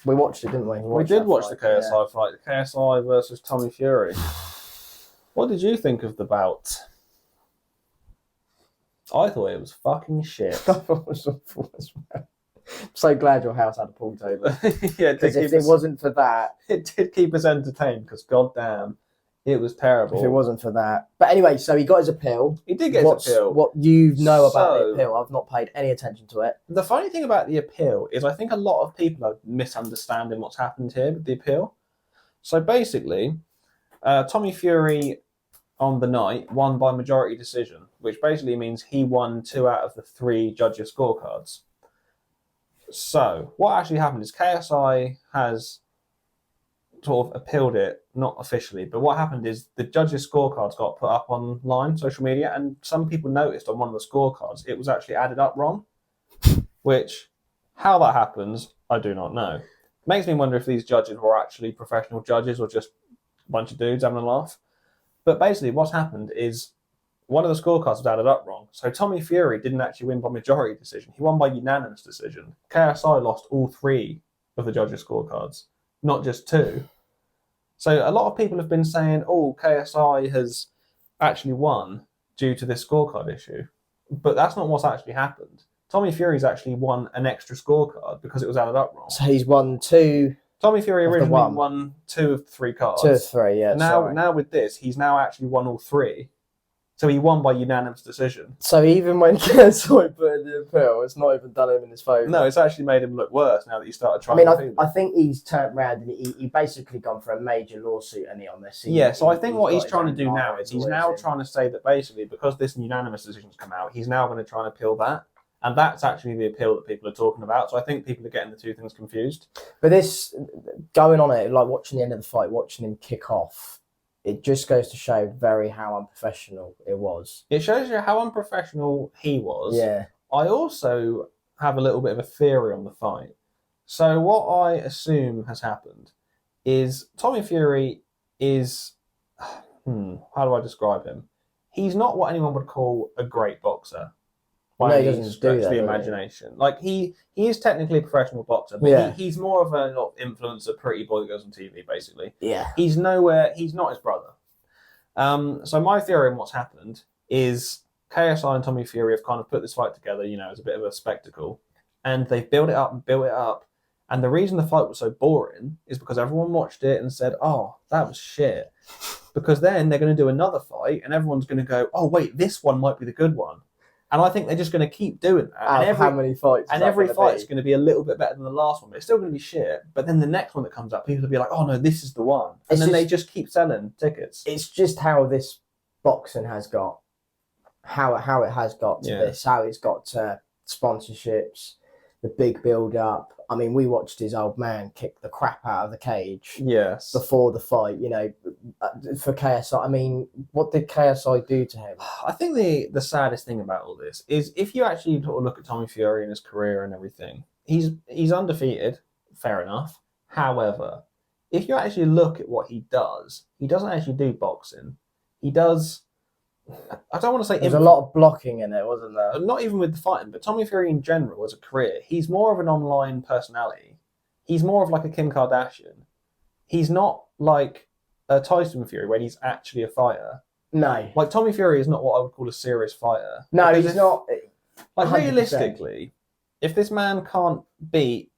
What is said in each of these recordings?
We watched it, didn't we? We did watch the KSI fight, the KSI versus Tommy Fury. What did you think of the bout? I thought it was fucking shit. I thought it was awful as well. I'm so glad your house had a pool table. Yeah, because if it wasn't for that... It did keep us entertained, because goddamn, it was terrible. If it wasn't for that. But anyway, so he got his appeal. He did get his appeal. What you know about the appeal? I've not paid any attention to it. The funny thing about the appeal is I think a lot of people are misunderstanding what's happened here with the appeal. So basically, Tommy Fury on the night won by majority decision, which basically means he won 2 out of the 3 judges' scorecards. So what actually happened is KSI has sort of appealed it, not officially, but what happened is the judges' scorecards got put up online, social media, and some people noticed on one of the scorecards it was actually added up wrong, which, how that happens, I do not know. Makes me wonder if these judges were actually professional judges or just a bunch of dudes having a laugh. But basically what's happened is one of the scorecards was added up wrong. So Tommy Fury didn't actually win by majority decision. He won by unanimous decision. KSI lost all 3 of the judges' scorecards, not just 2. So a lot of people have been saying, oh, KSI has actually won due to this scorecard issue. But that's not what's actually happened. Tommy Fury's actually won an extra scorecard because it was added up wrong. So he's won 2... Tommy Fury originally won 2 of 3 cards. 2 of 3, yeah. Now with this, he's now actually won all 3. So he won by unanimous decision. So even when KSI put in the appeal, it's not even done him in his favour. No, it's actually made him look worse now that he started trying to I think he's turned around and he basically gone for a major lawsuit on this. So I think what he's trying to do now is he's now trying to say that basically because this unanimous decision's come out, he's now going to try and appeal that. And that's actually the appeal that people are talking about. So I think people are getting the 2 things confused. But this, going on it, like watching the end of the fight, watching him kick off, it just goes to show how unprofessional it was. It shows you how unprofessional he was. Yeah. I also have a little bit of a theory on the fight. So what I assume has happened is Tommy Fury is, how do I describe him? He's not what anyone would call a great boxer. No, he doesn't do that, the imagination. Like he is technically a professional boxer, but he's more of a influencer, pretty boy that goes on TV, basically. Yeah. He's not his brother. So my theory on what's happened is KSI and Tommy Fury have kind of put this fight together, as a bit of a spectacle, and they've built it up and built it up. And the reason the fight was so boring is because everyone watched it and said, "Oh, that was shit." Because then they're going to do another fight, and everyone's going to go, "Oh, wait, this one might be the good one." And I think they're just going to keep doing that. And how many fights? And every fight's going to be a little bit better than the last one. But it's still going to be shit. But then the next one that comes up, people will be like, "Oh no, this is the one." And then they just keep selling tickets. It's just how this boxing has got, how it has got to this, how it's got to sponsorships, the big build up. I mean, we watched his old man kick the crap out of the cage. Yes. Before the fight, for KSI. I mean, what did KSI do to him? I think the saddest thing about all this is if you actually sort of look at Tommy Fury and his career and everything, he's undefeated, fair enough. However, if you actually look at what he doesn't actually do boxing. He does. I don't want to say there's a lot of blocking in it, wasn't there? Not even with the fighting, but Tommy Fury in general as a career, he's more of an online personality. He's more of like a Kim Kardashian. He's not like a Tyson Fury where he's actually a fighter. No. Like Tommy Fury is not what I would call a serious fighter. No, he's not. Like 100%. Realistically, if this man can't beat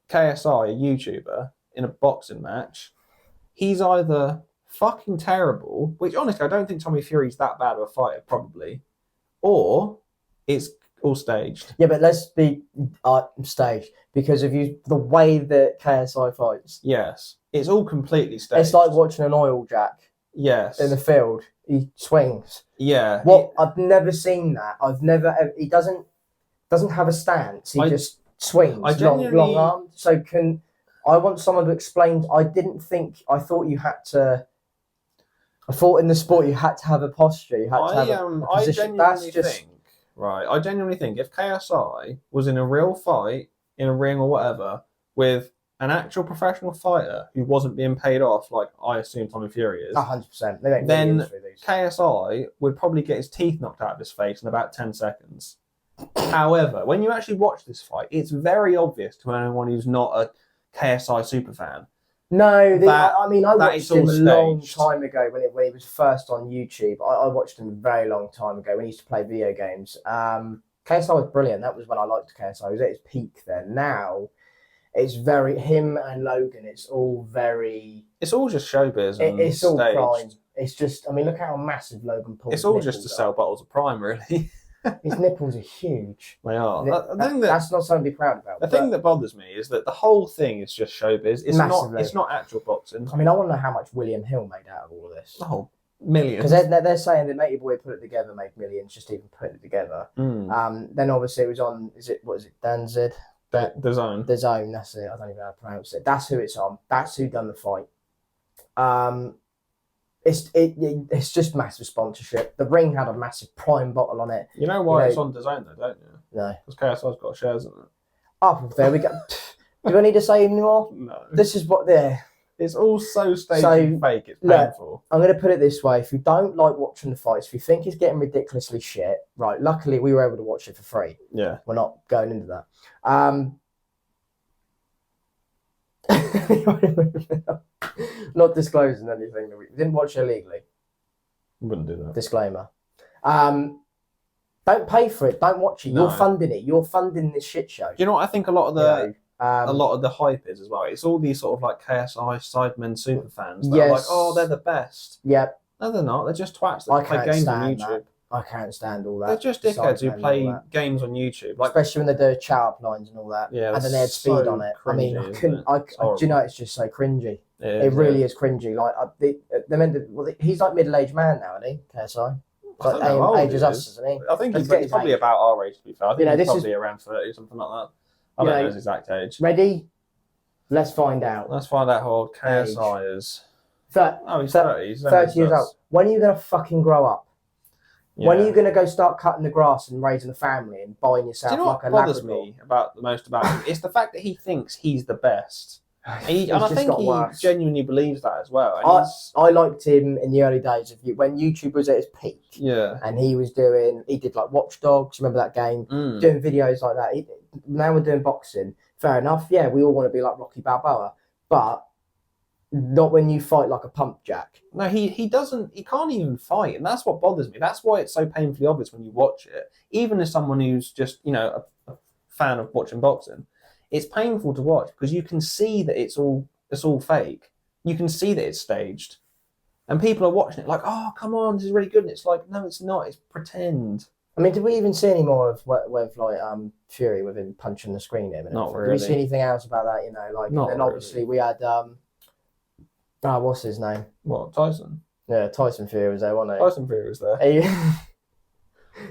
KSI, a YouTuber, in a boxing match, he's either fucking terrible, which honestly I don't think Tommy Fury's that bad of a fighter, probably, or it's all staged. Yeah, but let's be staged because of the way that KSI fights. Yes, it's all completely staged. It's like watching an oil jack. Yes. In the field, he swings. Yeah. I've never seen that. He doesn't have a stance. He just swings. Long arm. So I want someone to explain. I thought you had to. I thought in the sport you had to have a posture. You had to have a position. I genuinely think if KSI was in a real fight, in a ring or whatever, with an actual professional fighter who wasn't being paid off, like I assume Tommy Fury is, 100%. Then KSI would probably get his teeth knocked out of his face in about 10 seconds. However, when you actually watch this fight, it's very obvious to anyone who's not a KSI superfan. No, I that watched is him all a long staged. time ago when he was first on YouTube. I watched him a very long time ago when he used to play video games. KSI was brilliant. That was when I liked KSI. He was at his peak then. Now, it's very him and Logan. It's all just showbiz. And it's all staged. prime. It's just, I mean, look how massive Logan Paul's It's all just to sell bottles of Prime, really. His nipples are huge. They are. That's not something to be proud about. The thing that bothers me is that the whole thing is just showbiz. It's not actual boxing. I mean, I want to know how much William Hill made out of all of this. Oh, millions. Because they're saying that Matey Boy put it together, made millions, just even putting it together. Then obviously it was on, DAZN? The Zone. The Zone, that's it. I don't even know how to pronounce it. That's who it's on. That's who done the fight. It's just massive sponsorship. The ring had a massive Prime bottle on it. You know why it's on DAZN though, don't you? No. Because KSI's got shares in it. Oh, there we go. Do I need to say anymore? No. This is what they're... It's all so staged and fake. It's painful. I'm going to put it this way. If you don't like watching the fights, if you think it's getting ridiculously shit, right, luckily we were able to watch it for free. Yeah. We're not going into that. Not disclosing anything. We didn't watch it illegally. Wouldn't do that. Disclaimer. Don't pay for it. Don't watch it. No. You're funding it. You're funding this shit show. Do you know what I think a lot of the hype is as well? It's all these sort of like KSI sidemen super fans that are like, oh, they're the best. Yeah. No, they're not. They're just twats that play games on YouTube. That. I can't stand all that. They're just dickheads who play games on YouTube, like especially when they do chat up lines and all that. Yeah, and then they had speed on it. Cringy, I mean, do you know it's just so cringy? It really is cringy. Like he's like middle-aged man now, isn't he? KSI. Like age as us, isn't he? I think he's probably about our age, to be fair. I think he's probably around 30, something like that. I don't know his exact age. Ready? Let's find out. Let's find out how old KSI is. He's 30. He's 30 years old. When are you going to fucking grow up? Yeah. When are you going to go start cutting the grass and raising a family and buying yourself like a Labrador? What bothers me most about him? It's the fact that he thinks he's the best. And I think he genuinely believes that as well. I liked him in the early days of when YouTube was at its peak. Yeah. And he did like Watch Dogs, remember that game? Doing videos like that. Now we're doing boxing. Fair enough. Yeah, we all want to be like Rocky Balboa. But not when you fight like a pump jack. No, he doesn't. He can't even fight, and that's what bothers me. That's why it's so painfully obvious when you watch it. Even as someone who's just a fan of watching boxing, it's painful to watch because you can see that it's all fake. You can see that it's staged, and people are watching it like, oh, come on, this is really good. And it's like, no, it's not. It's pretend. I mean, did we even see any more of with like Fury with him punching the screen? Not really. Did we see anything else about that? Like, not and then obviously we had what's his name? What, Tyson? Yeah, Tyson Fury was there, wasn't he? Tyson Fury was there.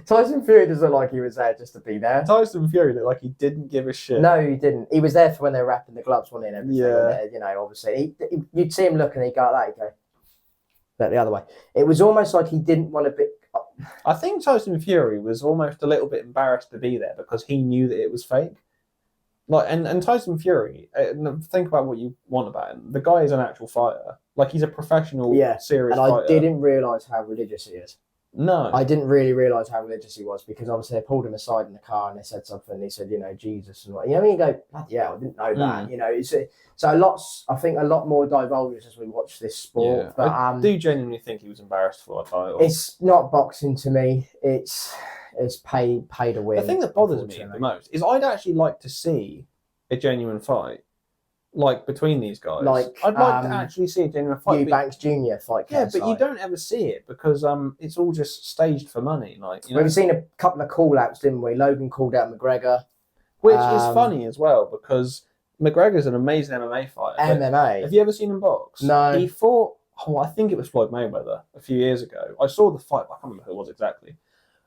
Tyson Fury doesn't look like he was there just to be there. Tyson Fury looked like he didn't give a shit. No, he didn't. He was there for when they were wrapping the gloves, wasn't he? And everything. Yeah. Obviously, you'd see him look and he'd go like that. He'd go look the other way. It was almost like he didn't want to be. I think Tyson Fury was almost a little bit embarrassed to be there because he knew that it was fake. Like and Tyson Fury, think about what you want about him. The guy is an actual fighter. Like he's a professional, serious fighter. I didn't realise how religious he is. No. I didn't really realise how religious he was because obviously they pulled him aside in the car and they said something and he said, Jesus and what. When you go, yeah, I didn't know that. I think a lot more divulges as we watch this sport. Yeah. But I do genuinely think he was embarrassed for a title. It's not boxing to me. It's pay to win. The thing that bothers me the most is I'd actually like to see a genuine fight. Like between these guys, I'd like to actually see a genuine fight. Eubanks Jr. fight. Yeah, but you don't ever see it because it's all just staged for money. We've seen a couple of call outs, didn't we? Logan called out McGregor, which is funny as well because McGregor's an amazing MMA fighter. MMA. Have you ever seen him box? No. He fought. I think it was Floyd Mayweather a few years ago. I saw the fight. But I can't remember who it was exactly.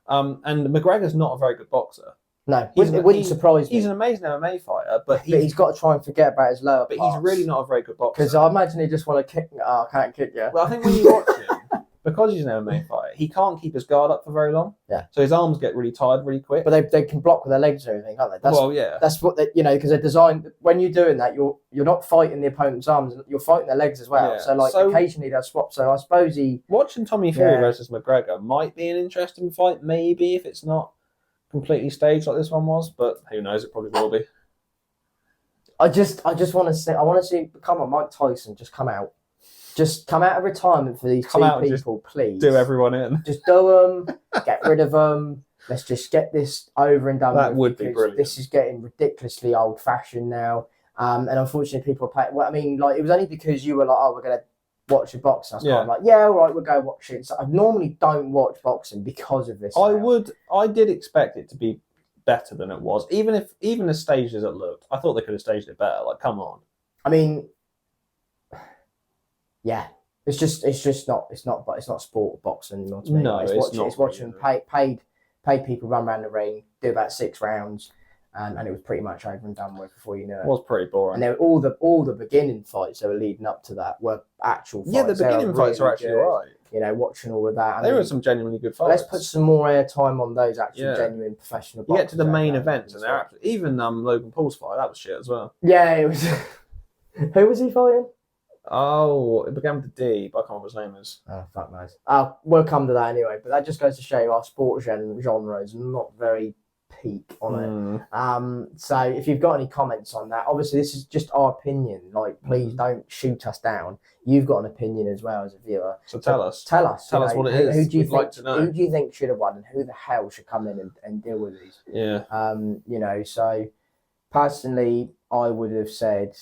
And McGregor's not a very good boxer. No, it wouldn't surprise me. He's an amazing MMA fighter, but he's got to try and forget about his lower parts. But he's really not a very good boxer. Because I imagine he just want to kick. Oh, I can't kick you. Well, I think when you watch him, because he's an MMA fighter, he can't keep his guard up for very long. Yeah. So his arms get really tired really quick. But they can block with their legs and everything, can't they? That's what they, because they're designed. When you're doing that, you're not fighting the opponent's arms, you're fighting their legs as well. Yeah. So occasionally they'll swap. So I suppose watching Tommy Fury versus McGregor might be an interesting fight, maybe if it's not completely staged like this one was, but who knows, it probably will be. I just want to see. I want to see. Come on, Mike Tyson, just come out. Just come out of retirement for these two people, please. Do everyone in. Just do them. Get rid of them. Let's just get this over and done with. That would be brilliant. This is getting ridiculously old-fashioned now. And unfortunately, people are paying. Well, I mean, like, it was only because you were like, "Oh, we're gonna watch a boxing." I was kind of like, "Yeah, all right, we'll go watch it." So I normally don't watch boxing because of this. I did expect it to be better than it was, even as staged as it looked. I thought they could have staged it better. Like, come on. I mean, yeah, it's not sport boxing. You know what I mean? No, it's watching paid people run around the ring, do about 6 rounds. And it was pretty much over and done with before you knew it. It was pretty boring. And all the beginning fights that were leading up to that were actual fights. Yeah, the beginning fights are actually right. You know, watching all of that. There were some genuinely good fights. Let's put some more airtime on those actual genuine professional boxers. You get to the main events, and they're even Logan Paul's fight, that was shit as well. Yeah, it was. Who was he fighting? Oh, it began with a D, but I can't remember what his name is. Oh, fuck knows. We'll come to that anyway. But that just goes to show you our sport genre is not very peak on it. So if you've got any comments on that, obviously this is just our opinion. Like, please don't shoot us down. You've got an opinion as well as a viewer. So tell us. Tell us what it is. Who do you think? Like to know. Who do you think should have won, and who the hell should come in and deal with these? Yeah. You know. So personally, I would have said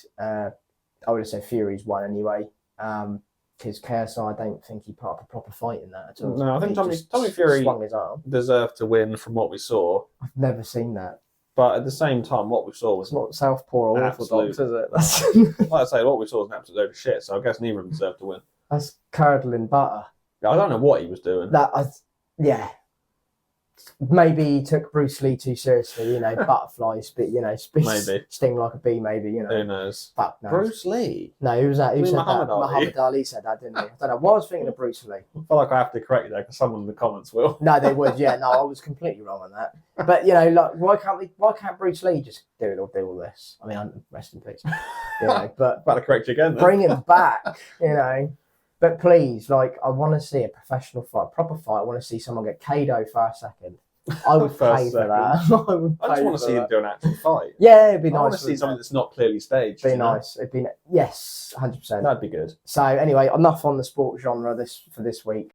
Fury's won anyway. Because KSI, I don't think he put up a proper fight in that at all. No, I think Tommy Fury swung his arm. Deserved to win from what we saw. I've never seen that. But at the same time, what we saw was... It's not Southpaw or Orthodox, is it? Like I say, what we saw was an absolute load of shit, so I guess neither of them deserved to win. That's curdling butter. I don't know what he was doing. Yeah. Maybe he took Bruce Lee too seriously, you know, butterflies, but, you know, maybe. Sting like a bee, maybe, you know. Who knows? Fuck knows. Bruce Lee? No, who was that? Who said Muhammad that? Ali. Muhammad Ali said that, didn't he? I don't know. Why I was thinking of Bruce Lee. I feel like I have to correct you there, because someone in the comments will. No, they would, yeah. No, I was completely wrong on that. But, you know, like, why can't Bruce Lee just do all this? I mean, rest in peace. You know, but... About to correct you again, then. Bring him back, you know. But please, like, I want to see a professional fight, proper fight. I want to see someone get KO'd first second. I would pay for that. I just want to see him do an actual fight. Yeah, it'd be nice. I want to see something that's not clearly staged. It'd be nice. It'd be yes, 100%. That'd be good. So anyway, enough on the sport genre for this week.